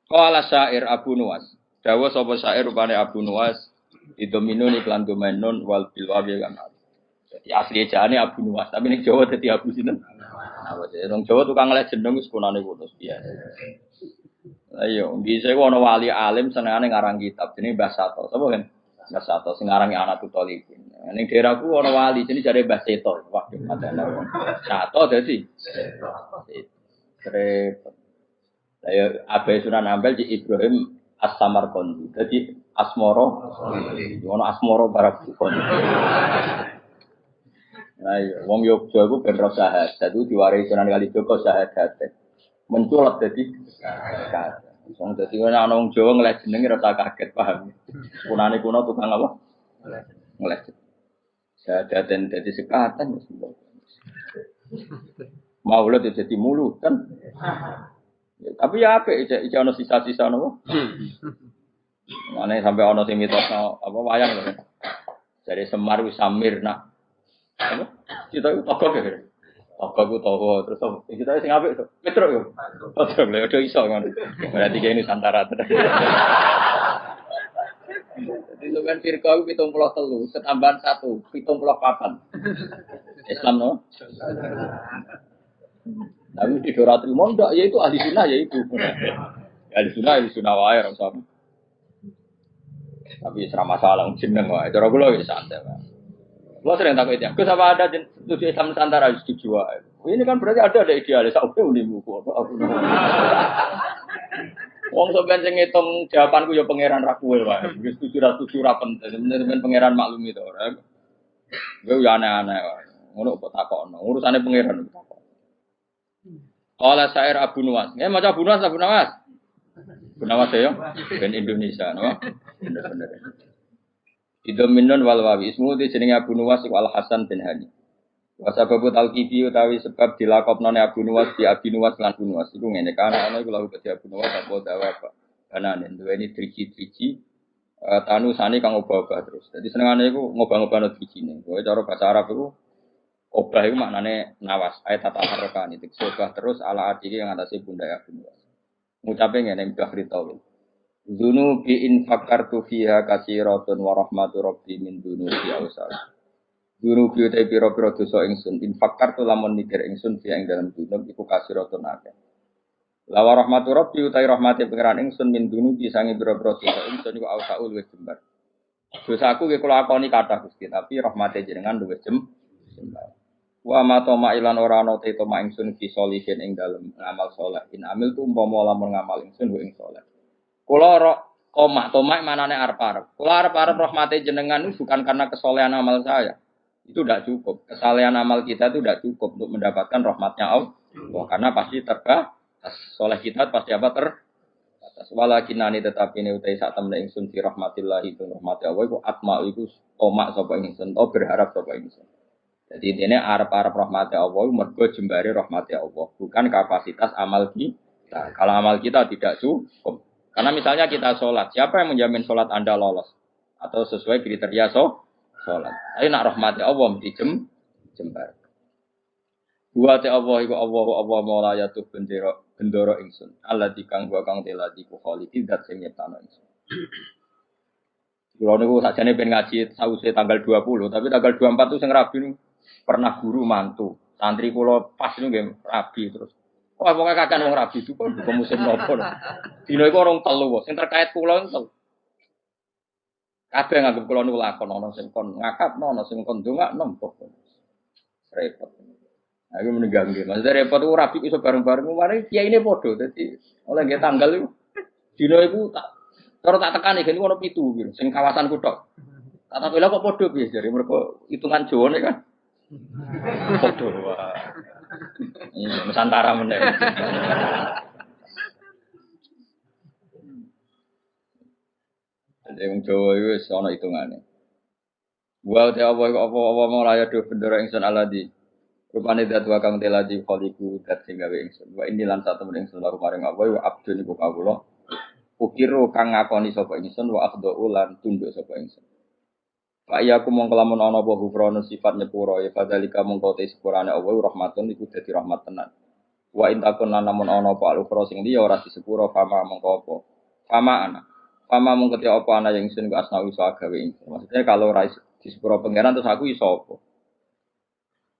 Qala syair Abu Nuwas. Dawa sapa syair rupane Abu Nuwas idominun iklan domenun wal bilwawi kan. Jadi asli ejaane Abu Nuwas, tapi ning Jawa dadi Abu sinten? Nawas. Wong Jawa tukang lek jeneng wis kunane kuno biasa. Ayo, bisa ku ana wali alim senengane ngarang kitab jenenge Mbah Sato. Sapa kan? Mbah Sato sing ngarangi anak tutolipin. Ning daerahku ana wali jenenge jare Mbah Seto. Waduh, padahal Sato dadi Seto. Repot. Saya Abai Sunan Ampel di Ibrahim As-Samarqandi. Jadi Asmoro, ono Asmoro Barakukon. Nah, wong Yogyakarta itu bener sahadat itu diwaris Sunan Kalijaga sahadat. Menculat jadi sahadat. Wong dadi ana wong Jawa ngeleh jenenge rasa kaget paham. Kunane kuno tukang apa? Ngeleh. Sahadat dan dadi sekatan. Maulid jadi mulu kan. Ya, tapi ya apik iki ana sisa-sisa napa? Mane sampai ana sing mitosno apa wayang lho. Dari Semar wis Samir nak. Apa? Kita itu togok ya. Togok ku togo terus kita sing apik to. Petro yo. Petro lho udah iso ngono. Berarti kene Nusantara. Jadi sampean firqa 73, ketambahan 1, 74. Islam no. Tapi di Doratul Mondak yaitu ahli sunnah yaitu ahli sunnah wae ora usah. Tapi serama masalah jeneng wae. Cara kula wis santai wae. Kula sering takut itu. Gus apa ada studi Islam Nusantara setuju wae. Ini kan berarti ada idealis aku unimu kok. Wong sampean sing ngitung jawabanku ya pangeran ra kowe wae. Wis setuju ra penting. Bener-bener pangeran maklumi to ora. Gue ya aneh-aneh wae. Ngono kok takokno. Urusane pangeran takok. Qala syair Abu Nuwas. Ya maca Abu Nuwas. Abu Nuwas ya. Ben Indonesia, no. Bener-bener. Idominun wal wawi ismu di jenenge Abu Nuwas iku Al Hasan bin Hani. Wa sababu talqifi utawi sebab dilakopnone Abu Nuwas di Abi Nuwas lan Abu Nuwas iku ngene kan ana iku lahu kedhi Abu Nuwas apa dawa apa. Anane duweni driji-driji tanu sane kang obah-obah terus. Dadi senengane iku ngobah-ngobahno drijine. Kowe cara bahasa Arab iku obah itu maknanya nawas, ayat tata harokan itu obah terus ala artinya yang atasnya bunda ya bunda. Ngucapin ngene mbah ritawil. Zunu bi infakartu fiha kasiratun wa rahmatu rabbi min dunubi awsal. Zunu bi utai pira-pira dosa ingsun infakartu lamun mikir ingsun fiha ing dalam dunub iku kasiratun akeh. La wa rahmatu rabbi utai rahmati pengiran ingsun min dunubi sange pira-pira dosa ingsun iku awsaul wis jembar. Dosaku ki kula akoni kathah Gusti, tapi rahmate jenengan luwih jembar. Wa ma toma ilan ora ana te toma ingsun fi solihin ing dalem ngamal saleh. In amil tu umpama lamun ngamal ingsun ing saleh. Kula toma manane arep-arep. Kula arep-arep rahmate jenengan itu bukan karena kesolehan amal saya. Itu tidak cukup. Kesalehan amal kita itu tidak cukup untuk mendapatkan rahmatnya Allah. Karena pasti terbatas. Soleh kita pasti apa terbatas. Walakinani tetapi ini utai saat temen ingsun fi rahmatillah itu rahmati Allah iku atma iku toma sapa ingsun, berharap sapa ingsun. Jadi ini arep-arep rahmati Allah mergo jembare rahmati Allah, bukan kapasitas amal kita. Kalau amal kita tidak cukup. Karena misalnya kita sholat, siapa yang menjamin sholat Anda lolos? Atau sesuai kriteria sholat. Tapi nak rahmati Allah mesti jembar. Wa ta Allah iku Allah maula yatuh bendoro ingsun. Allah dikang wa kang teladi ku khaliqi dat sing nyiptano ingsun. Kulo niku sakjane ben ngaji sause tanggal 20, tapi tanggal 24 itu sing rabi pernah guru mantu. Santri kula pas niku nggih rabi terus. Wah, pokoke kakean wong rabi itu kok musim nopo. Dino iku orang telu sing terkait kula entel. Kabeh nganggep kula niku lakon ana sing kon ngakapno, ana sing kon ndongakno kok. Repot. Aku meninggal nggih. Maksudnya repot ku rabi iso bareng-bareng mari kiyaine padha. Dadi oleh nggih tanggal iku dino iku tak tekani gene ono 7 gitu, sing kawasan kuthok. Tak tak kok padha piye jare mergo hitungan Jawane kan. Padha wae. Ini Nusantara meneh. Jadi wong Jawa iku wis ana hitungane. Wa ta apa mau raya do bendera ingsun aladi. Rupane dat wa kang teladi khaliqu dat sing gawe ingsun. Wa ini lan satu ingsun laru maring apa wa abdun iku kawula. Ukiru kang ngakoni sapa ingsun wa akhdhu lan tunduk sapa ingsun. Fa iya aku mongko lamun ana apa hufrana sifat nyepuro ya fadzalika mongko te sepurane Allah rahmatun iku dadi rahmat tenan. Wa intakun namun ana apa al-ukhra sing liya ora disepuro fama mengko apa. Fama ana. Fama mung ketika apa ana yang ingsun ku asnawi iso gawe ingsun. Maksudnya kalau ora disepuro pangeran terus aku iso apa?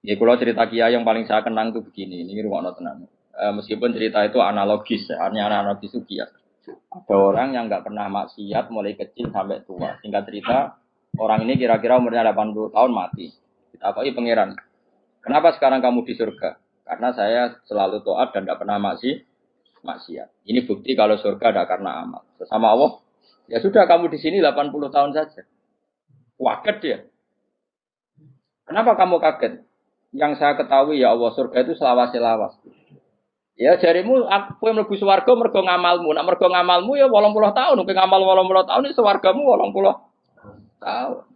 Ya kalau cerita kiai yang paling saya kenang itu begini, ini rumah tenang. Meskipun cerita itu analogis, hanya analogis itu kiai. Ada orang yang nggak pernah maksiat mulai kecil sampai tua. Singkat cerita, orang ini kira-kira umurnya 80 tahun mati. Kita apa pangeran? Kenapa sekarang kamu di surga? Karena saya selalu taat dan tidak pernah maksiat. Ini bukti kalau surga ada karena amal. Sesama Allah, ya sudah kamu di sini 80 tahun saja. Kaget dia. Kenapa kamu kaget? Yang saya ketahui ya Allah surga itu selawas-selawas. Ya jarimu aku yang mlebu swarga mergo ngamalmu. Nek mergo ngamalmu ya 80 tahun, nek ngamal 80 tahun iki swargamu 80 tahun.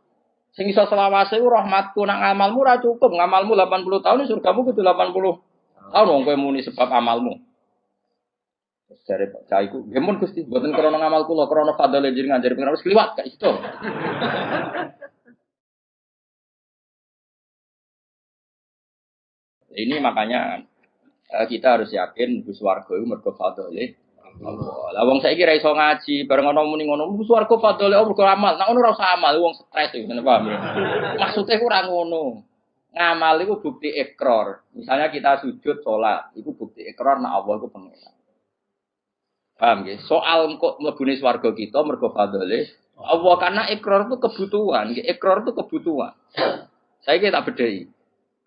Sing iso selawase ku rahmatku, nek ngamalmu ora cukup, ngamalmu 80 tahun surgamu kudu 80 tahun wong kowe muni sebab amalmu. Jare Pak Cai ku, nggih mun Gusti, mboten krana ngamal kula, krana fadhole jenengan jare pengen wis kliwat gak iso. Ini makanya kita harus yakin bus warga itu mergo fadhole Allah. Lah wong saiki ra iso ngaji, bareng ana muni ngono, bus warga fadhole Allah mergo amal. Nek ngono ora usah amal, wong stres iki, paham ya? Maksude ku ora ngono. Ngamal itu bukti ikrar. Misalnya kita sujud salat, itu bukti ikrar nek Allah iku pengen. Paham ya? Soal kok mlebune swarga kita mergo fadhole Allah karena ikrar itu kebutuhan, ikrar itu kebutuhan. Saya tak bedai.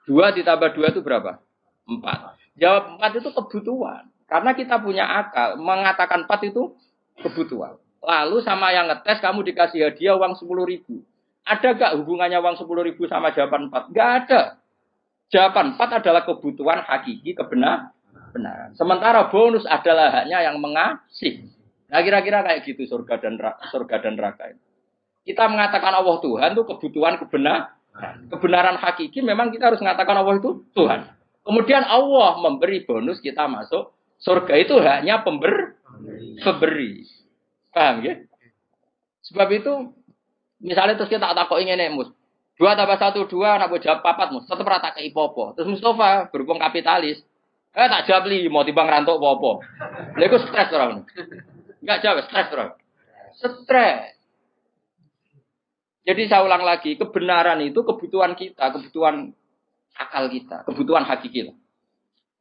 2 ditambah 2 itu berapa? 4. Jawab 4 itu kebutuhan. Karena kita punya akal. Mengatakan 4 itu kebutuhan. Lalu sama yang ngetes kamu dikasih hadiah uang 10.000. Ada gak hubungannya uang 10.000 sama jawaban 4? Gak ada. Jawaban 4 adalah kebutuhan hakiki kebenaran. Sementara bonus adalah haknya yang mengasih. Nah kira-kira kayak gitu surga dan neraka. Kita mengatakan Allah Tuhan itu kebutuhan kebenaran. Kebenaran hakiki memang kita harus mengatakan Allah itu Tuhan. Kemudian Allah memberi bonus kita masuk surga itu hanya pemberi. Paham ya? Sebab itu misalnya terus kita takok ngene mus. 2 tambah 1 2 nak jawab 4 mus. Tetep ora tak kei apa. Terus Mustafa berhubung kapitalis. Tak jawab 5 timbang rantuk apa. Lha iku stres ora. Enggak jawab stres ora. Stres. Jadi saya ulang lagi, kebenaran itu kebutuhan kita, kebutuhan akal kita, kebutuhan hakiki.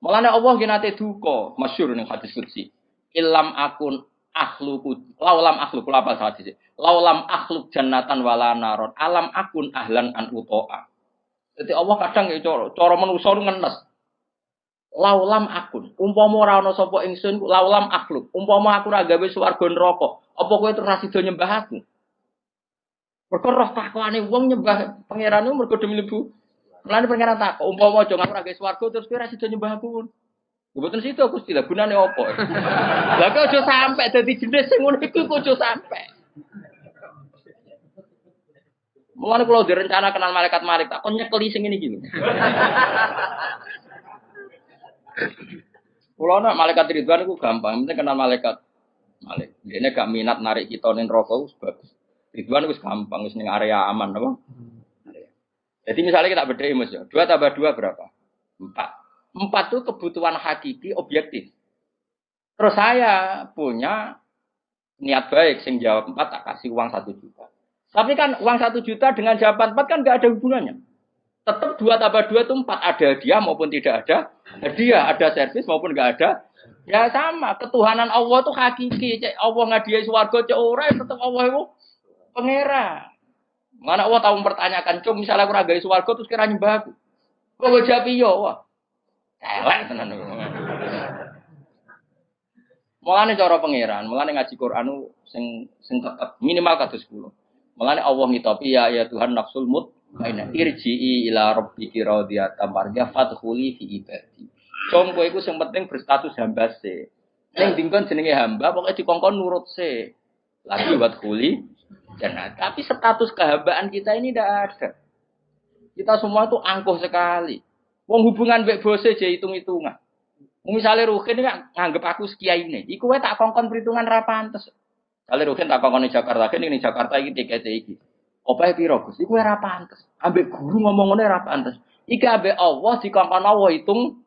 Mulane Allah genate duka, masyhur ning hadis qudsi. Ilam akun akhluku, laulam akhluk apa hadis. Laulam akhluk jannatan wala naron, alam akun ahlan an utoa. Jadi Allah kadang ya cara manusa ngenes. Laulam akun, umpama ora ana sapa ingsun, laulam akhluk, umpama aku ora gawe swarga neraka, apa kowe terus sida nyembah aku? Mergo roh takwane wong nyembah pangerane mergo demi lebu. Mulane pangeran takok, umpama aja ngaku ra gawe swarga terus kowe ra sida nyembah aku. Mboten sida Gusti, lha gunane apa? Lah kok aja sampe dadi jenis sing ngono iku kok aja sampe. Mulane kula direncana kenal malaikat-malaikat, tak kon nyekeli sing ngene iki lho. Kula nek malaikat Ridwan iku gampang, penting kenal malaikat. Dene gak minat narik kita ning neraka wis bagus. Ridwan wis gampang, wis ning area aman apa? Jadi misalnya kita bedai Mas ya. 2 tambah 2 berapa? 4. 4 itu kebutuhan hakiki objektif. Terus saya punya niat baik sing jawab 4 tak kasih uang 1 juta. Tapi kan uang 1 juta dengan jawaban 4 kan enggak ada hubungannya. Tetap 2 tambah 2 itu 4, ada hadiah maupun tidak ada hadiah, ada servis maupun enggak ada. Ya sama, ketuhanan Allah itu hakiki. Allah ngadiai swarga cek ora tetap Allah itu pangeran. Mana Allah tahu mempertanyakan, "Cung, misalnya aku ra gawe swarga terus kira nyembah aku." Kok jawab iya, wah. Elek tenan. Mulane cara pangeran, mulane ngaji Quran sing tetep minimal kados 10. Mulane Allah ngitopi ya Tuhan nafsul mutmainnah irji'i ila rabbiki radiyatan mardiyah fadkhuli fi ibadi. Cung kowe iku sing penting berstatus hamba se. Ning dingkon jenenge hamba pokoke dikongkon nurut se. Lagi buat kuli jannah. Tapi status kehambaan kita ini tidak ada. Kita semua itu angkuh sekali. Wong hubungan mbek bose je hitung-hitungan. Misalnya Ruhin kan nganggep aku sekiai ini. Iku wae tak kongkon perhitungan ra pantes. Kali Ruhin tak kongkon di Jakarta, ini Jakarta iki tikete iki. Opahe piro Gus? Iku ra pantes. Ambek guru ngomong ngene ra pantes. Iki ambek Allah dikongkon Allah hitung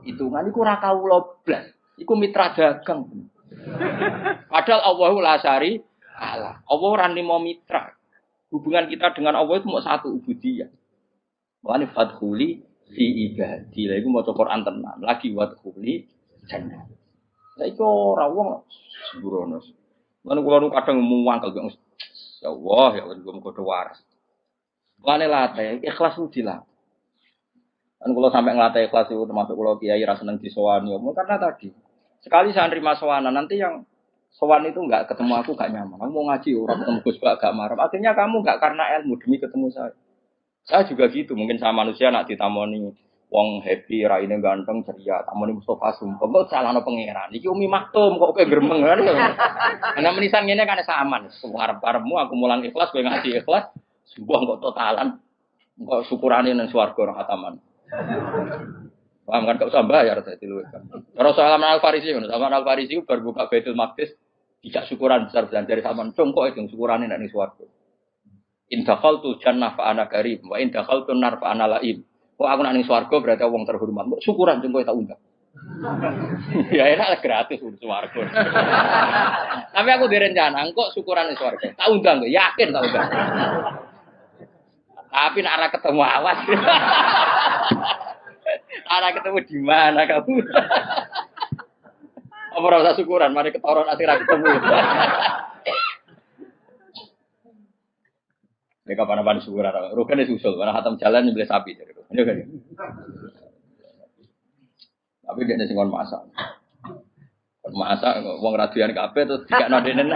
Hitungan iku ora kawula blas. Iku mitra dagang. Padahal Allahu la syari Allah. Allah ora nimo mitra. Hubungan kita dengan Allah itu mau satu ubudiyah. Wa fadkhuli fi ibadi. Lha iku maca Quran tenan. Lagi wadkhuli jannah. Lah iku ora wong sembrono. Lan kula nu kadang muwangkel kok. Ya Allah, ya Allah muga waras. Lane late ikhlas udilah. Kan kula sampai ngelatih ikhlas itu termasuk kula kiai ra seneng disowani. Karena tadi sekali saya nerima sowanan nanti yang sowan itu enggak ketemu aku enggak nyaman. Kamu mau ngaji orang ketemu Gus Pak agak marah. Akhirnya kamu enggak karena ilmu demi ketemu saya. Saya juga gitu, mungkin sama manusia nak ditamoni wong happy, raine ganteng, ceria, tamoni Mustafa Sumpah. Kok salahno pangeran. Iki Umi Maktum kok kowe gremeng kan. Ana menisan ngene kan saman. Arep-arepmu aku mulang ikhlas kowe ngaji ikhlas. Sumpah kok totalan. Kok syukurane nang swarga ora khataman. Paham kan gak usah bayar dadi luwih kan. Kalau Salman Al-Farisi ngono, Salman Al-Farisi bar buka Baitul Maqdis tidak syukuran besar-besaran dari sampean congkok itu syukurane nek ning swarga. In dakhaltu jannah fa ana karim wa in dakhaltu nar fa ana laim. Kok aku nek ning swarga berarti wong terhormat. Kok syukuran congkok tak undang. Ya enak gratis swarga. Tapi aku direncana kok syukuran ning swarga. Tak undang kok, yakin tak undang. Tapi nek ora ketemu awas. Ora ketemu di mana kamu? Apa ora usah syukuran, mari ketoron asih ra ketemu. Nek kapan-kapan syukuran, rukane susul, ora khatam jalan nyembelih sapi jadi. Ya kan. Tapi dia sing kon masak. Kon masak wong radian kabeh terus dikakno denen.